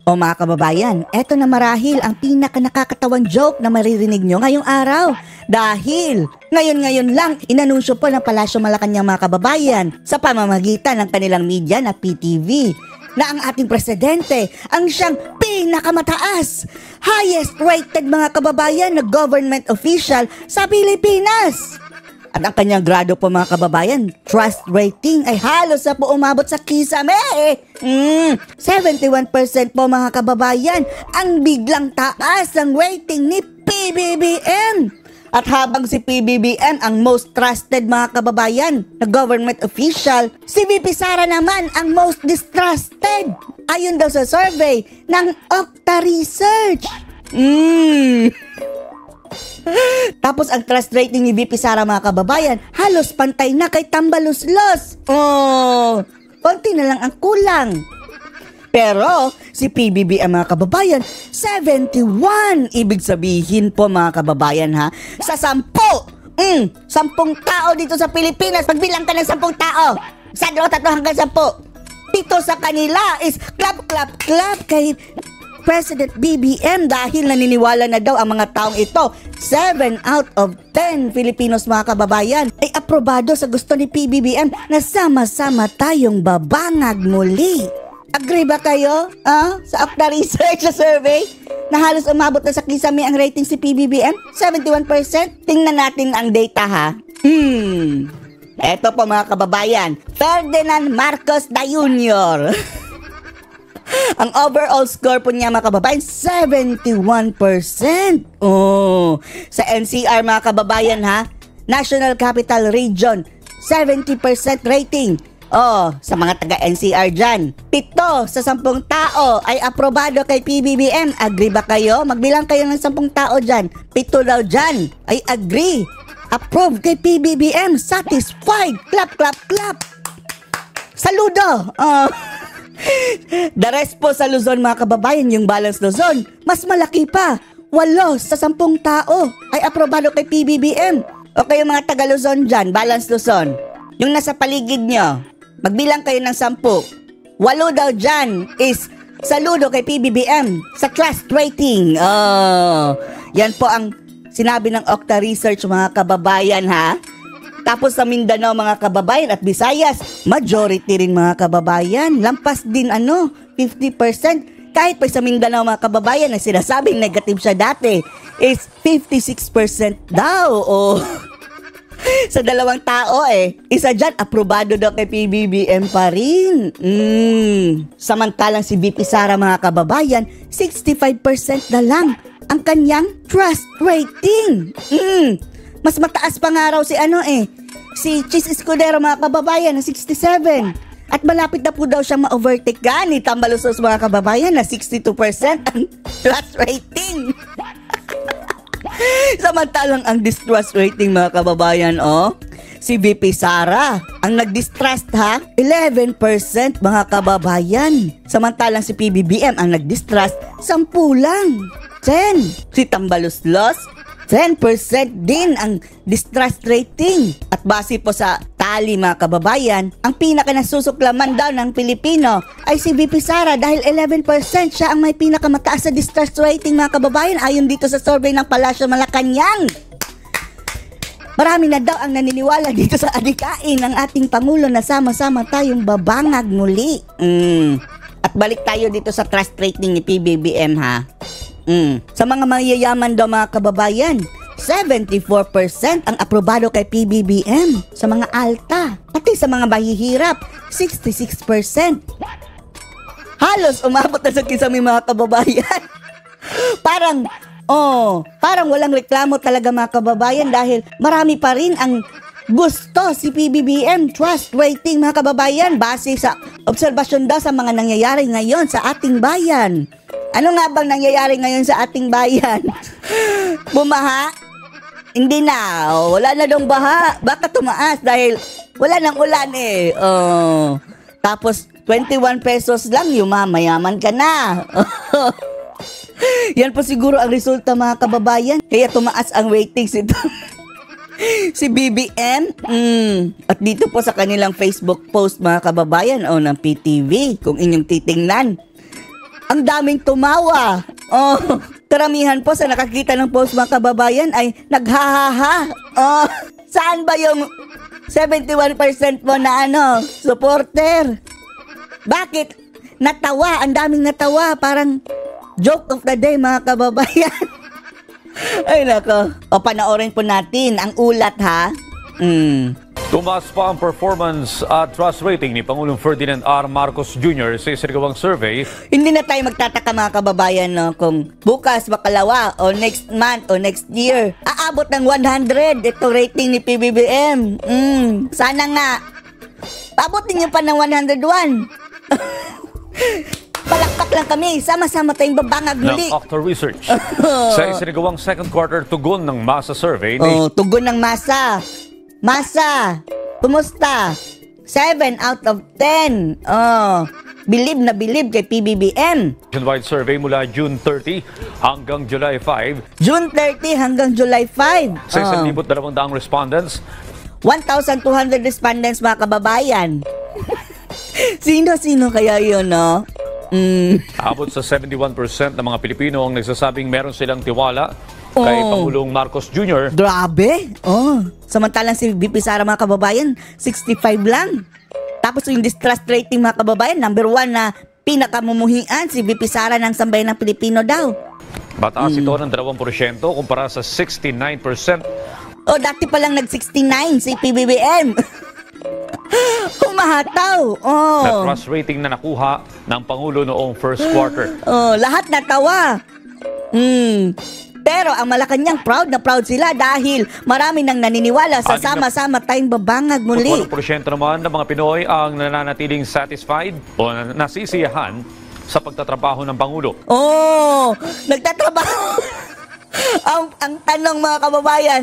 O mga kababayan, eto na marahil ang pinaka-nakakatawang joke na maririnig nyo ngayong araw. Dahil ngayon lang inanunsyo po ng Palasyo Malacanang mga kababayan sa pamamagitan ng kanilang media na PTV na ang ating presidente ang siyang pinakamataas, highest rated mga kababayan na government official sa Pilipinas. At ang kanyang grado po mga kababayan, trust rating ay halos na po umabot sa kisame. 71% po mga kababayan ang biglang taas ng rating ni PBBM. At habang si PBBM ang most trusted mga kababayan na government official, si VP Sara naman ang most distrusted. Ayon daw sa survey ng Okta Research. Tapos ang trust rating ni VP Sara mga kababayan, halos pantay na kay Tambaluslos. Konti na lang ang kulang. Pero si PBBM mga kababayan, 71. Ibig sabihin po mga kababayan ha, sa 10 tao dito sa Pilipinas, pagbilang ka ng 10 tao, 1, 2, 3 hanggang 10, 7 sa kanila is clap, clap, clap kay President BBM dahil naniniwala na daw ang mga taong ito. 7 out of 10 Filipinos mga kababayan ay aprobado sa gusto ni PBBM na sama-sama tayong babangag muli. Agree ba kayo sa Okta Research na survey na halos umabot na sa kisame ang rating si PBBM? 71%? Tingnan natin ang data ha. Eto po mga kababayan, Ferdinand Marcos Jr. Ang overall score po niya mga kababayan, 71%. Sa NCR mga kababayan ha, National Capital Region, 70% rating. Sa mga taga-NCR dyan, 7 sa 10 tao ay aprobado kay PBBM. Agree ba kayo? Magbilang kayo ng 10 tao dyan. 7 daw dyan ay agree. Approve kay PBBM. Satisfied. Clap, clap, clap. Saludo. The rest po sa Luzon mga kababayan, yung balance Luzon, mas malaki pa. 8 sa 10 tao ay aprobado kay PBBM. O kayo mga taga Luzon dyan, balance Luzon, yung nasa paligid nyo, magbilang kayo ng 10. 8 daw dyan is saludo kay PBBM sa trust rating. Yan po ang sinabi ng Okta Research mga kababayan ha. Tapos sa Mindanao mga kababayan at Visayas, majority rin mga kababayan. Lampas din 50%. Kahit pa sa Mindanao mga kababayan na sinasabing negative siya dati is 56% daw. Sa 2 tao isa dyan aprobado daw kay PBBM pa rin. Samantalang si VP Sara mga kababayan, 65% na lang ang kanyang trust rating. Mas mataas pa nga raw si Chis Escudero mga kababayan na 67. At malapit na po daw siyang ma-overtake ni Tambaluslos mga kababayan na 62% ang trust rating. Samantalang ang distrust rating mga kababayan si VP Sara ang nag-distrust 11% mga kababayan. Samantalang si PBBM ang nag-distrust 10 lang. 10. Si Tambaluslos 10% din ang distrust rating. At base po sa tally mga kababayan, ang pinaka-nasusuklaman daw ng Pilipino ay si VP Sara dahil 11% siya ang may pinakamataas sa distrust rating mga kababayan ayon dito sa survey ng Palasyo Malacanang. Marami na daw ang naniniwala dito sa adikain ng ating Pangulo na sama-sama tayong babangag muli. At balik tayo dito sa trust rating ni PBBM ha. Sa mga mayayaman daw mga kababayan, 74% ang aprobado kay PBBM. Sa mga alta, pati sa mga mahihirap, 66%. Halos umabot na sa kisame mga kababayan. Parang walang reklamo talaga mga kababayan dahil marami pa rin ang gusto si PBBM trust rating mga kababayan base sa obserbasyon daw sa mga nangyayari ngayon sa ating bayan. Ano nga bang nangyayari ngayon sa ating bayan? Bumaha? Hindi na. Wala na dong baha. Baka tumaas dahil wala nang ulan Tapos 21 pesos lang yung mayaman ka na. Yan po siguro ang resulta mga kababayan. Kaya tumaas ang ratings ito. Si BBM. At dito po sa kanilang Facebook post mga kababayan ng PTV, kung inyong titingnan, ang daming tumawa. Oh, karamihan po sa nakakita ng post mga kababayan ay naghahaha. Oh, saan ba yung 71% mo na supporter? Bakit? Natawa, ang daming natawa. Parang joke of the day mga kababayan. Ay nako. O panoorin po natin ang ulat ha. Tumaas pa ang performance at trust rating ni Pangulong Ferdinand R. Marcos Jr. sa isinagawang survey. Hindi na tayo magtataka mga kababayan kung bukas, makalawa, o next month, o next year, aabot ng 100 ito rating ni PBBM. Sana nga. Abutin niyo pa ng 101. Palakpak lang kami. Sama-sama tayong babangag muli. Ng Octa Research. Sa isinagawang second quarter tugon ng masa survey ni... tugon ng masa. Masa, kumusta? 7 out of 10. Believe na believe kay PBBM. Nationwide survey mula June 30 hanggang July 5. June 30 hanggang July 5. Sa 1,200 respondents. 1,200 respondents mga kababayan. Sino-sino kaya yun, no? Abot sa 71% ng mga Pilipino ang nagsasabing meron silang tiwala kay Pangulong Marcos Jr. Grabe. Samantalang si VP Sara mga kababayan, 65 lang. Tapos yung distrust rating mga kababayan, number 1 na pinakamumuhian si VP Sara ng sambayan ng Pilipino daw. Mataas ito ng 2% kumpara sa 69%. Dati palang nag-69 si PBBM. Humahataw. Na trust rating na nakuha ng Pangulo noong first quarter. Lahat natawa. Pero ang Malacanang proud na proud sila dahil marami nang naniniwala sa sama-sama tayong babangag muli. 8% naman ng mga Pinoy ang nananatiling satisfied o nasisiyahan sa pagtatrabaho ng Pangulo. Nagtatrabaho. ang tanong mga kababayan,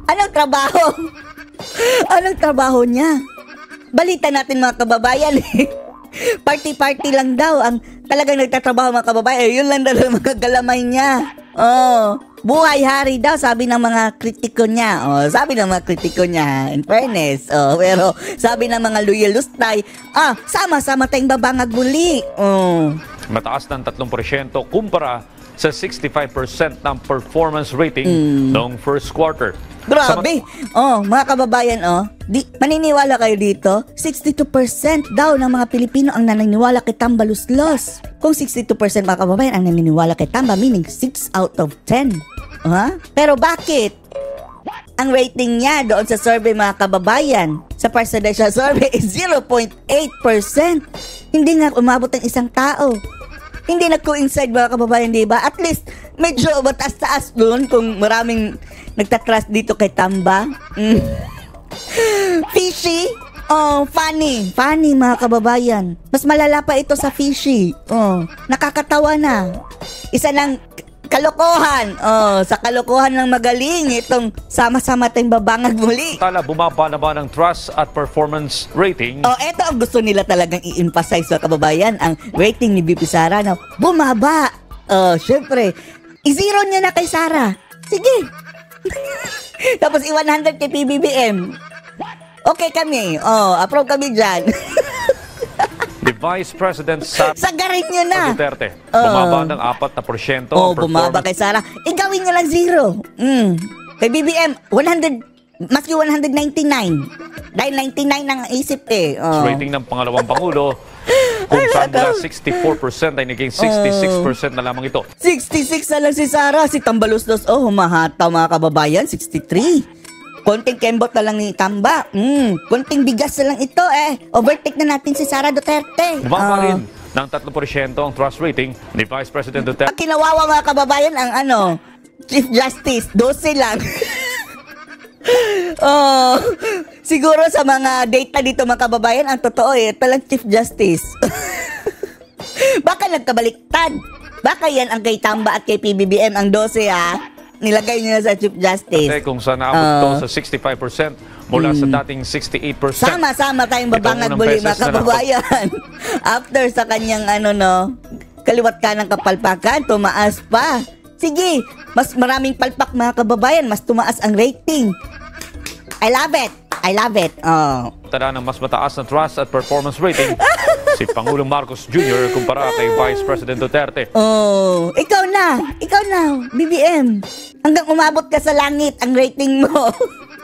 anong trabaho? Anong trabaho niya? Balita natin mga kababayan. Party-party lang daw ang talagang nagtatrabaho mga kababayan. Yun lang daw ang mga galamay niya. Buhay hari daw sabi ng mga kritiko niya. Sabi ng mga kritiko niya, in fairness. Pero sabi ng mga loyalustay, sama-sama tayong babangag muli. Mataas ng 3% kumpara sa 65% ng performance rating noong first quarter. Grabe! Mga kababayan, maniniwala kayo dito? 62% daw ng mga Pilipino ang naniniwala kay Tamba Luslos. Kung 62% mga kababayan ang naniniwala kay Tamba, meaning 6 out of 10. Pero bakit? Ang rating niya doon sa survey mga kababayan, sa presidential survey is 0.8%. Hindi nga umabot ng isang tao. Hindi nag-coincide mga kababayan, di ba? At least, medyo mataas-taas doon kung maraming nagtatrust dito kay Tamba. Fishy? Funny. Funny mga kababayan. Mas malala pa ito sa fishy. Nakakatawa na. Isa ng kalokohan. Sa kalokohan ng magaling itong sama-sama tayong babangag muli. Tala, bumaba naman ang trust at performance rating. Ito ang gusto nila talagang i-emphasize sa kababayan. Ang rating ni VP Sara na bumaba. Syempre, i-zero niya na kay Sara. Sige. Tapos i-100 kay PBBM. Okay kami. Approve kami dyan. The Vice President Sagarin nyo na. Duterte, bumaba ng 4% ang bumaba kay Sara. Gawin nyo lang 0. Kay BBM, 100, maski 199. Dahil 99 ang isip Rating ng pangalawang Pangulo, kung saan mula 64% ay naging 66% na lamang ito. 66 na lang si Sara. Si Tamba Luslos, humahataw mga kababayan, 63. Konting kembot na lang ni Tamba. Konting bigas na lang ito Overtake na natin si Sara Duterte. Bumaba rin ng 3% ang trust rating ni Vice President Duterte. Ang kinawawa mga kababayan ang Chief Justice, 12 lang. Siguro sa mga data dito mga kababayan, ang totoo ito lang Chief Justice. Baka nagkabaliktad. Baka yan ang kay Tamba at kay PBBM ang 12 nilagay niya sa Chief Justice. Kasi kung saan naabot ito sa 65% mula sa dating 68%. Sama-sama tayong babangag muli mga kababayan. After sa kanyang kaliwat ka ng kapalpakan, tumaas pa. Sige, mas maraming palpak mga kababayan, mas tumaas ang rating. I love it. I love it. Tala ng mas mataas na trust at performance rating si Pangulong Marcos Jr. kumpara kay Vice President Duterte. Oh, ikaw na, BBM. Hanggang umabot ka sa langit ang rating mo.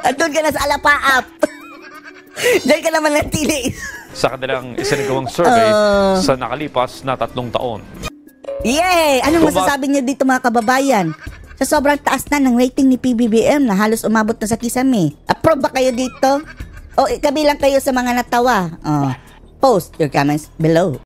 At doon ka na sa alapaap. Diyan ka naman natili. Sa kanilang isinagawang survey sa nakalipas na 3 taon. Yay! Anong masasabi niyo dito mga kababayan? Sa sobrang taas na ng rating ni PBBM na halos umabot na sa kisame. Approve ba kayo dito? O kabilang kayo sa mga natawa? Post your comments below.